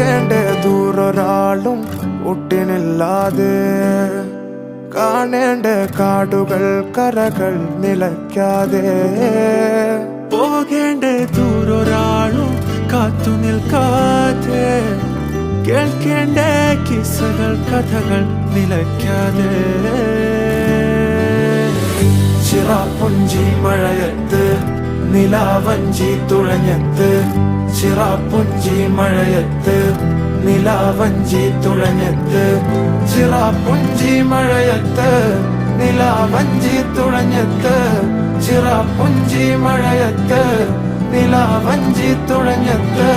പോകേണ്ട ദൂരൊരാളും ഒട്ടിനില്ലാതെ കാണേണ്ട കാടുകൾ കരകൾ നിലയ്ക്കാതെ പോകേണ്ട ദൂരൊരാളും കാത്തു നിൽക്കാതെ കേൾക്കേണ്ട കിസ്സകൾ കഥകൾ നിലയ്ക്കാതെ ചിറാപ്പുഞ്ചി മഴയത്ത് നിലാവഞ്ചി തുഴഞ്ഞത്ത് ചിറാപ്പുഞ്ചി മഴയത്ത് നിലാവഞ്ചി തുഴഞ്ഞത്ത് ചിറാപ്പുഞ്ചി മഴയത്ത് നിലാവഞ്ചി തുഴഞ്ഞത്ത് ചിറാപ്പുഞ്ചി മഴയത്ത് നിലാവഞ്ചി തുഴഞ്ഞത്ത്